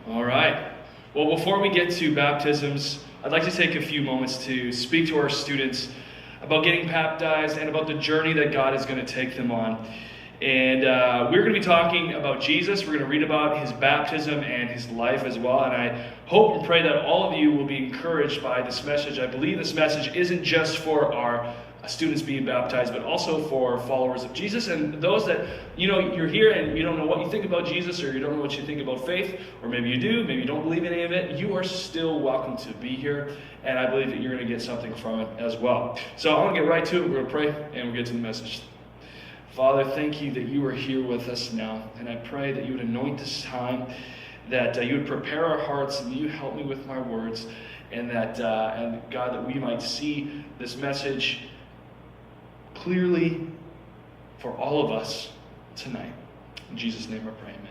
All right. Well, before we get to baptisms, I'd like to take a few moments to speak to our students about getting baptized and about the journey that God is going to take them on. And we're going to be talking about Jesus. We're going to read about his baptism and his life as well. And I hope and pray that all of you will be encouraged by this message. I believe this message isn't just for our students being baptized, but also for followers of Jesus and those that, you're here and you don't know what you think about Jesus, or you don't know what you think about faith, or maybe you do, maybe you don't believe in any of it. You are still welcome to be here, and I believe that you're going to get something from it as well. So I want to get right to it. We're going to pray and we'll get to the message. Father, thank you that you are here with us now, and I pray that you would anoint this time, that you would prepare our hearts, and you help me with my words, and that, and God, that we might see this message clearly for all of us tonight. In Jesus' name I pray, amen.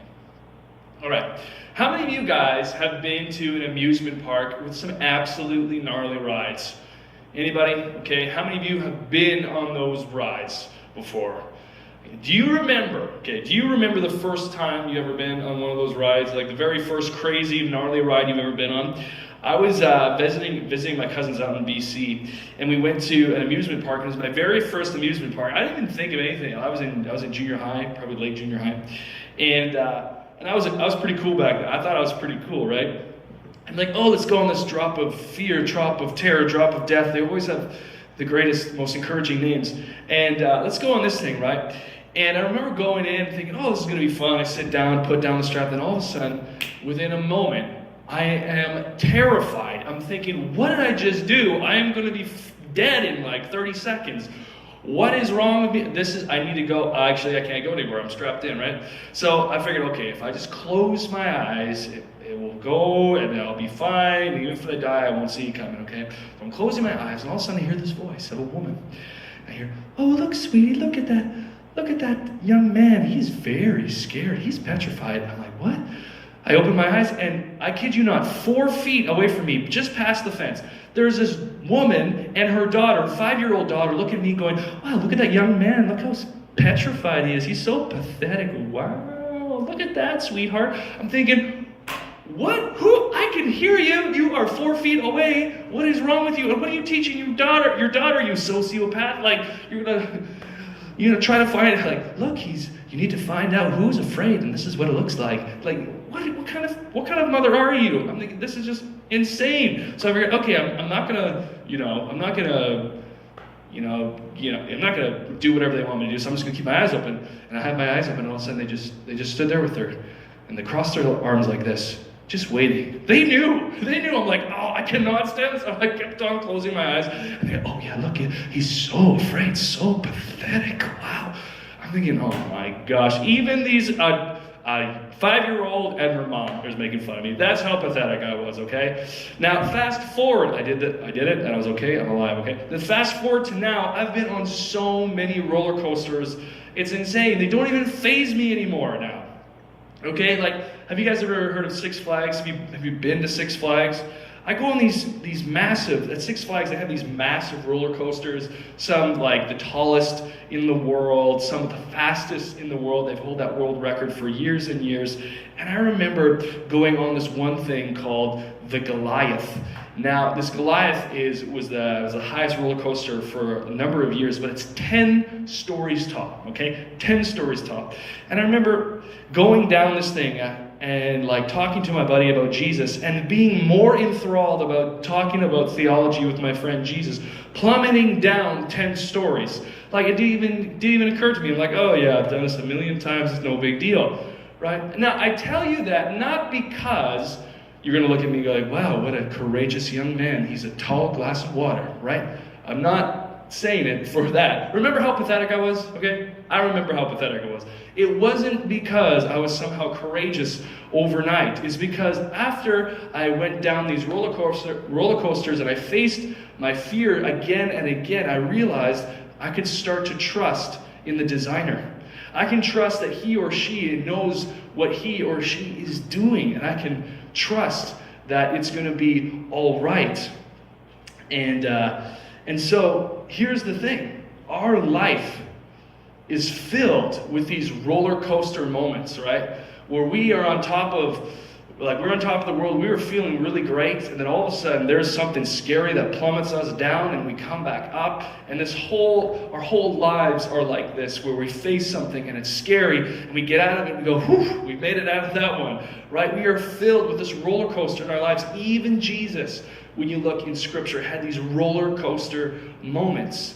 All right. How many of you guys have been to an amusement park with some absolutely gnarly rides? Anybody? Okay. How many of you have been on those rides before? Do you remember the first time you ever been on one of those rides? Like the very first crazy, gnarly ride you've ever been on? I was visiting my cousins out in BC, and we went to an amusement park. It was my very first amusement park. I didn't even think of anything. I was in junior high, probably late junior high, and I was pretty cool back then. I thought I was pretty cool, right? I'm like, oh, let's go on this drop of fear, drop of terror, drop of death. They always have the greatest, most encouraging names. And let's go on this thing, right? And I remember going in thinking, oh, this is going to be fun. I sit down, put down the strap, then all of a sudden, within a moment, I am terrified. I'm thinking, what did I just do? I am going to be dead in like 30 seconds. What is wrong with me? I need to go. Actually, I can't go anywhere. I'm strapped in, right? So I figured, okay, if I just close my eyes, it will go and I'll be fine. Even if I die, I won't see it coming, okay? So I'm closing my eyes, and all of a sudden I hear this voice of a woman. I hear, oh, look, sweetie, look at that. Look at that young man. He's very scared. He's petrified. I'm like, what? I open my eyes, and I kid you not, 4 feet away from me, just past the fence, there's this woman and her daughter, 5-year-old daughter, look at me going, wow, look at that young man. Look how petrified he is. He's so pathetic. Wow, look at that, sweetheart. I'm thinking, what? Who? I can hear you. You are 4 feet away. What is wrong with you? And what are you teaching your daughter, you sociopath? Like, you're gonna try to find, like, look, you need to find out who's afraid, and this is what it looks like. Like, what kind of mother are you? I'm thinking, this is just insane. So I figured, okay, I'm not gonna do whatever they want me to do. So I'm just gonna keep my eyes open. And I had my eyes open, and all of a sudden they just stood there with her, and they crossed their arms like this, just waiting. They knew. I'm like, oh, I cannot stand this. I kept on closing my eyes. And they, oh yeah, look, he's so afraid, so pathetic. Wow. I'm thinking, oh my gosh, even these 5-year-old and her mom is making fun of me. That's how pathetic I was, okay? Now, fast forward, I did it, and I was okay, I'm alive, okay? Then fast forward to now, I've been on so many roller coasters, it's insane. They don't even faze me anymore now. Okay, like, have you guys ever heard of Six Flags? Have you been to Six Flags? I go on these massive, at Six Flags they have these massive roller coasters, some like the tallest in the world, some of the fastest in the world. They've held that world record for years and years. And I remember going on this one thing called the Goliath. Now, this Goliath was the highest roller coaster for a number of years, but it's 10 stories tall, okay? 10 stories tall. And I remember going down this thing and like talking to my buddy about Jesus and being more enthralled about talking about theology with my friend Jesus, plummeting down 10 stories. Like it didn't even occur to me. I'm like, oh yeah, I've done this a million times, it's no big deal, right? Now, I tell you that not because you're going to look at me and go like, wow, what a courageous young man. He's a tall glass of water, right? I'm not saying it for that. Remember how pathetic I was, okay? I remember how pathetic I was. It wasn't because I was somehow courageous overnight. It's because after I went down these roller coasters and I faced my fear again and again, I realized I could start to trust in the designer. I can trust that he or she knows what he or she is doing, and I can trust that it's going to be all right. And so here's the thing. Our life is filled with these roller coaster moments, right? Where we are on top of, we're on top of the world, we were feeling really great, and then all of a sudden there's something scary that plummets us down, and we come back up, and our whole lives are like this, where we face something and it's scary, and we get out of it and we go, whew, we made it out of that one, right? We are filled with this roller coaster in our lives. Even Jesus, when you look in Scripture, had these roller coaster moments.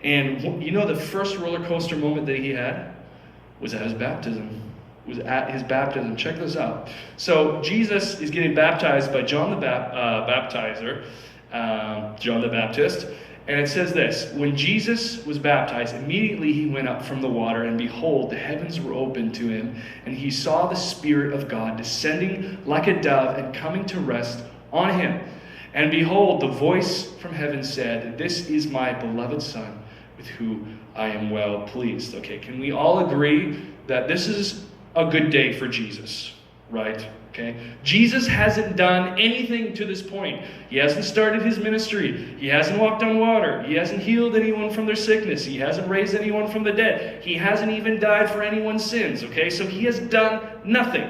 And you know the first roller coaster moment that he had was at his baptism. Check this out. So Jesus is getting baptized by John the Baptizer, John the Baptist. And it says this: when Jesus was baptized, immediately he went up from the water, and behold, the heavens were opened to him, and he saw the Spirit of God descending like a dove and coming to rest on him. And behold, the voice from heaven said, "This is my beloved Son, with whom I am well pleased." Okay, can we all agree that this is a good day for Jesus, right? Okay, Jesus hasn't done anything to this point. He hasn't started his ministry. He hasn't walked on water. He hasn't healed anyone from their sickness. He hasn't raised anyone from the dead. He hasn't even died for anyone's sins, okay? So he has done nothing.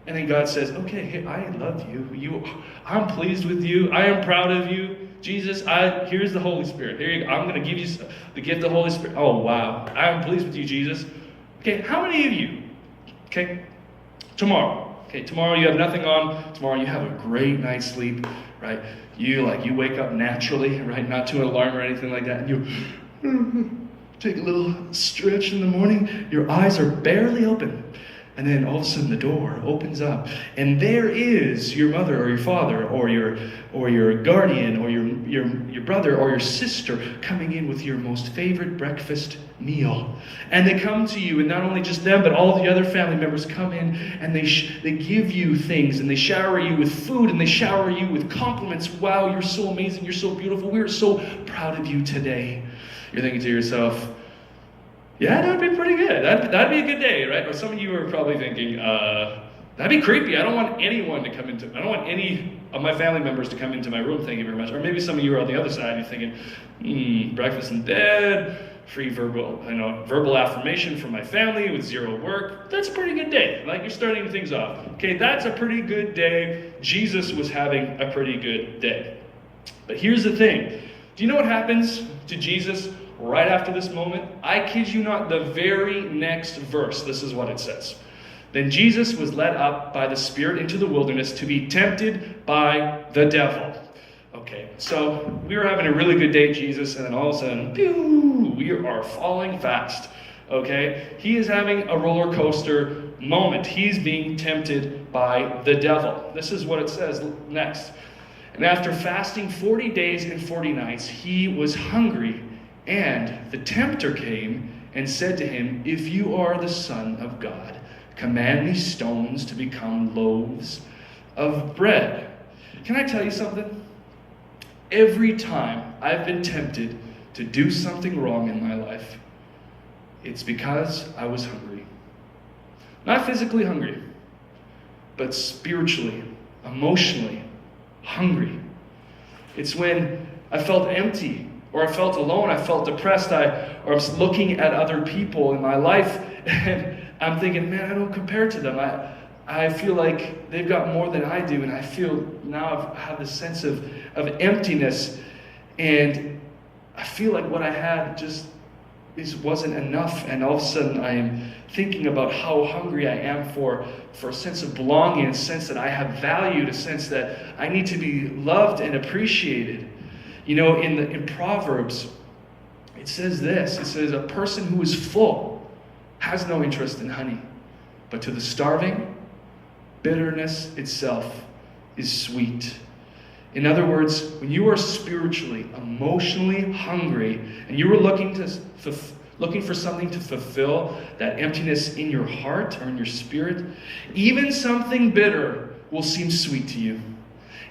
And then God says, okay, hey, I love you. I'm pleased with you. I am proud of you. Jesus, here's the Holy Spirit. Here you go. I'm going to give you the gift of the Holy Spirit. Oh, wow. I'm pleased with you, Jesus. Okay, how many of you, okay, tomorrow you have nothing on. Tomorrow you have a great night's sleep, right? You wake up naturally, right? Not to an alarm or anything like that. And you take a little stretch in the morning. Your eyes are barely open. And then all of a sudden the door opens up, and there is your mother or your father or your guardian or your brother or your sister coming in with your most favorite breakfast meal. And they come to you, and not only just them, but all the other family members come in, and they give you things, and they shower you with food, and they shower you with compliments. Wow, you're so amazing, you're so beautiful, we're so proud of you today. You're thinking to yourself, yeah, that would be pretty good. That'd be a good day, right? Or some of you are probably thinking, that'd be creepy. I don't want any of my family members to come into my room, thank you very much. Or maybe some of you are on the other side, you're thinking, breakfast in bed, free verbal affirmation from my family with zero work. That's a pretty good day. Like, you're starting things off. Okay, that's a pretty good day. Jesus was having a pretty good day. But here's the thing. Do you know what happens to Jesus right after this moment? I kid you not, the very next verse, this is what it says. Then Jesus was led up by the Spirit into the wilderness to be tempted by the devil. Okay, so we were having a really good day, Jesus, and then all of a sudden, pew, we are falling fast. Okay, he is having a roller coaster moment. He's being tempted by the devil. This is what it says next. And after fasting 40 days and 40 nights, he was hungry. And the tempter came and said to him, "If you are the Son of God, command these stones to become loaves of bread." Can I tell you something? Every time I've been tempted to do something wrong in my life, it's because I was hungry. Not physically hungry, but spiritually, emotionally hungry. It's when I felt empty, or I felt alone, I felt depressed, or I was looking at other people in my life, and I'm thinking, man, I don't compare to them. I feel like they've got more than I do, and I feel now I have this sense of emptiness, and I feel like what I had just wasn't enough, and all of a sudden I am thinking about how hungry I am for a sense of belonging, a sense that I have value, a sense that I need to be loved and appreciated. You know, in Proverbs, it says this. It says, a person who is full has no interest in honey, but to the starving, bitterness itself is sweet. In other words, when you are spiritually, emotionally hungry, and you are looking for something to fulfill that emptiness in your heart or in your spirit, even something bitter will seem sweet to you.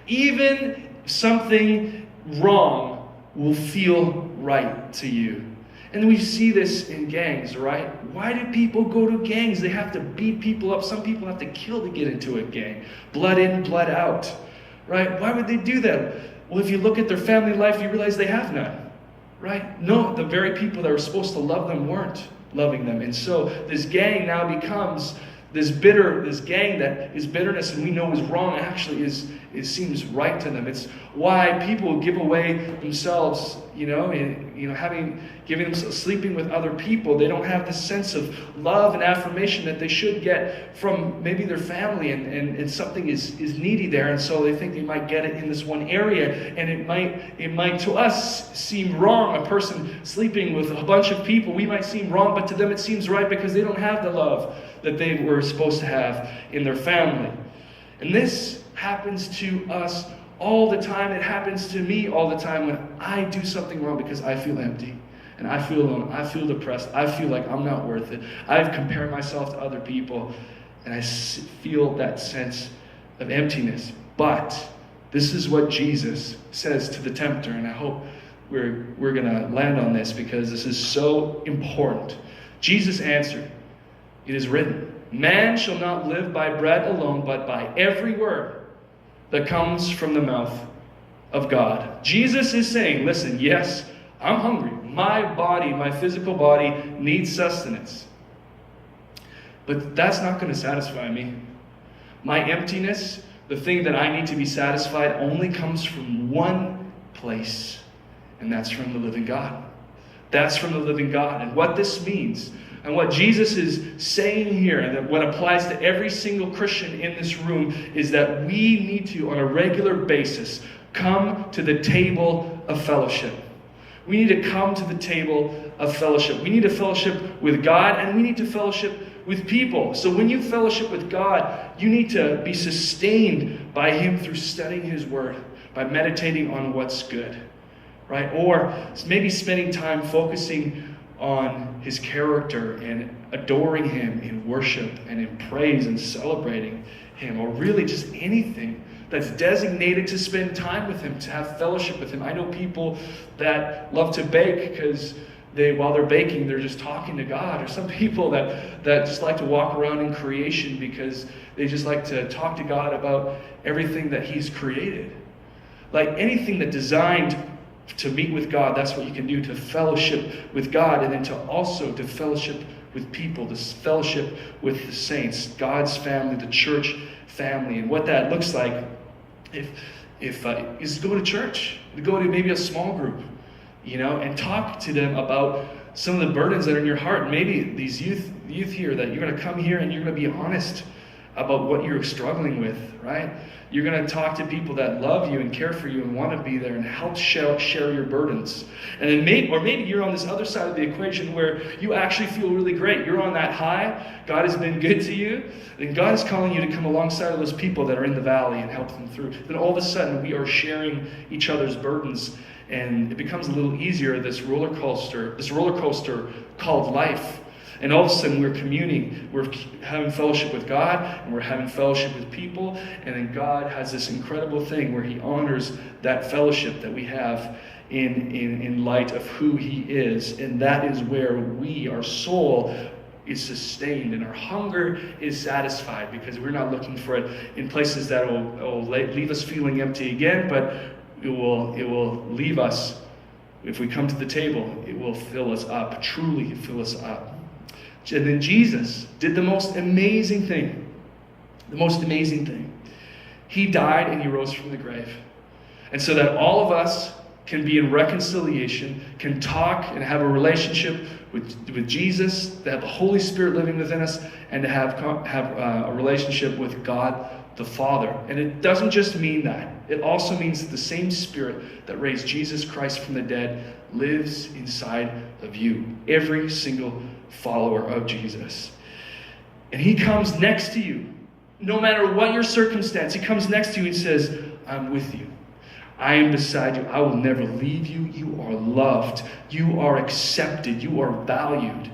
Even something wrong will feel right to you. And we see this in gangs, right? Why do people go to gangs? They have to beat people up. Some people have to kill to get into a gang. Blood in, blood out, right? Why would they do that? Well, if you look at their family life, you realize they have none, right? No, the very people that were supposed to love them weren't. loving them. And so this gang now becomes this gang that is bitterness and we know is wrong actually it seems right to them. It's why people give away themselves, sleeping with other people. They don't have the sense of love and affirmation that they should get from maybe their family, and something is needy there, and so they think they might get it in this one area, and it might to us seem wrong. A person sleeping with a bunch of people, we might seem wrong, but to them it seems right because they don't have the love that they were supposed to have in their family. And this happens to us all the time. It happens to me all the time when I do something wrong because I feel empty and I feel alone. I feel depressed. I feel like I'm not worth it. I've compared myself to other people and I feel that sense of emptiness. But this is what Jesus says to the tempter, and I hope we're going to land on this because this is so important. Jesus answered, "It is written, man shall not live by bread alone, but by every word that comes from the mouth of God." Jesus is saying, listen, yes, I'm hungry. My body, my physical body needs sustenance. But that's not going to satisfy me. My emptiness, the thing that I need to be satisfied, only comes from one place, and that's from the living God. That's from the living God. And what this means, and what Jesus is saying here, and that what applies to every single Christian in this room, is that we need to, on a regular basis, come to the table of fellowship. We need to come to the table of fellowship. We need to fellowship with God, and we need to fellowship with people. So when you fellowship with God, you need to be sustained by Him through studying His Word, by meditating on what's good, right? Or maybe spending time focusing on His character and adoring Him in worship and in praise and celebrating Him, or really just anything that's designated to spend time with Him, to have fellowship with Him. I know people that love to bake because while they're baking, they're just talking to God. Or some people that just like to walk around in creation because they just like to talk to God about everything that He's created. Like anything that's designed to meet with God, that's what you can do, to fellowship with God, and then to fellowship with people, this fellowship with the saints, God's family, the church family. And what that looks like is go to church, go to maybe a small group, and talk to them about some of the burdens that are in your heart. Maybe these youth here, that you're going to come here and you're going to be honest about what you're struggling with, right? You're going to talk to people that love you and care for you and want to be there and help share your burdens. And then maybe you're on this other side of the equation where you actually feel really great. You're on that high. God has been good to you. And God is calling you to come alongside of those people that are in the valley and help them through. Then all of a sudden we are sharing each other's burdens, and it becomes a little easier, this roller coaster called life. And all of a sudden we're communing, we're having fellowship with God, and we're having fellowship with people, and then God has this incredible thing where He honors that fellowship that we have in light of who He is. And that is where our soul is sustained and our hunger is satisfied, because we're not looking for it in places that will leave us feeling empty again, but it will leave us, if we come to the table, it will fill us up, truly fill us up. And then Jesus did the most amazing thing. The most amazing thing. He died and He rose from the grave. And so that all of us can be in reconciliation, can talk and have a relationship with Jesus, to have the Holy Spirit living within us, and to have a relationship with God the Father. And it doesn't just mean that. It also means that the same Spirit that raised Jesus Christ from the dead lives inside of you, every single follower of Jesus. And He comes next to you, no matter what your circumstance. He comes next to you and says, I'm with you. I am beside you. I will never leave you. You are loved. You are accepted. You are valued.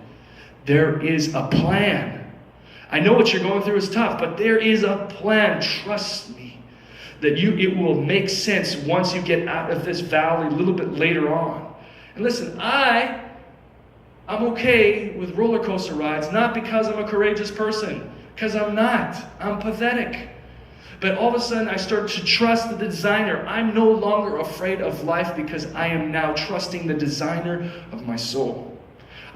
There is a plan. I know what you're going through is tough, but there is a plan. Trust me. That it will make sense once you get out of this valley a little bit later on. And listen, I'm okay with roller coaster rides, not because I'm a courageous person, because I'm not. I'm pathetic. But all of a sudden I start to trust the designer. I'm no longer afraid of life because I am now trusting the designer of my soul.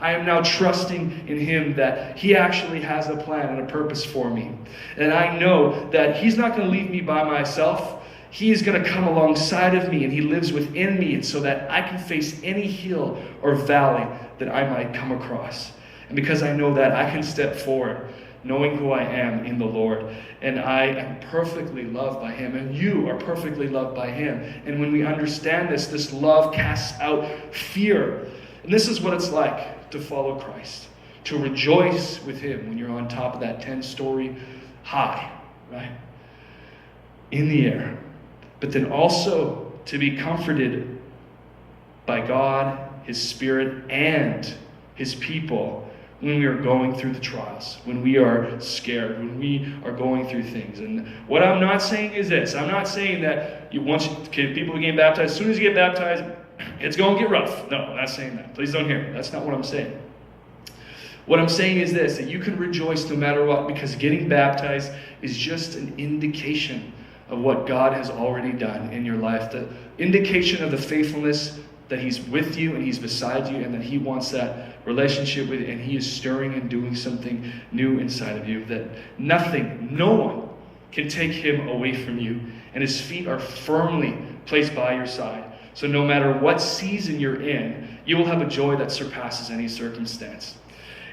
I am now trusting in him that he actually has a plan and a purpose for me. And I know that he's not going to leave me by myself. He is going to come alongside of me, and he lives within me, and so that I can face any hill or valley that I might come across. And because I know that, I can step forward, knowing who I am in the Lord. And I am perfectly loved by him, and you are perfectly loved by him. And when we understand this, this love casts out fear. And this is what it's like to follow Christ, to rejoice with him when you're on top of that 10-story high, right? In the air. But then also to be comforted by God, his Spirit, and his people when we are going through the trials, when we are scared, when we are going through things. And what I'm not saying is this. I'm not saying that people getting baptized, as soon as you get baptized, it's going to get rough. No, I'm not saying that. Please don't hear me. That's not what I'm saying. What I'm saying is this, that you can rejoice no matter what, because getting baptized is just an indication of what God has already done in your life. The indication of the faithfulness that he's with you and he's beside you, and that he wants that relationship with you, and he is stirring and doing something new inside of you, that nothing, no one can take him away from you, and his feet are firmly placed by your side. So no matter what season you're in, you will have a joy that surpasses any circumstance.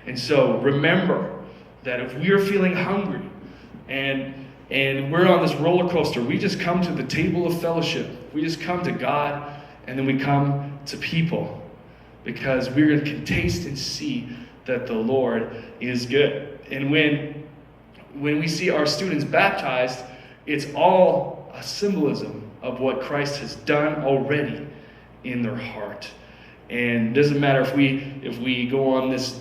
And so remember that if we are feeling hungry and we're on this roller coaster, we just come to the table of fellowship. We just come to God, and then we come to people, because we're going to taste and see that the Lord is good. And when we see our students baptized, it's all a symbolism of what Christ has done already in their heart. And it doesn't matter if we go on this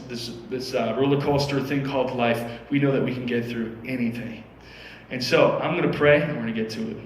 roller coaster thing called life, we know that we can get through anything. And so I'm going to pray, and we're going to get to it.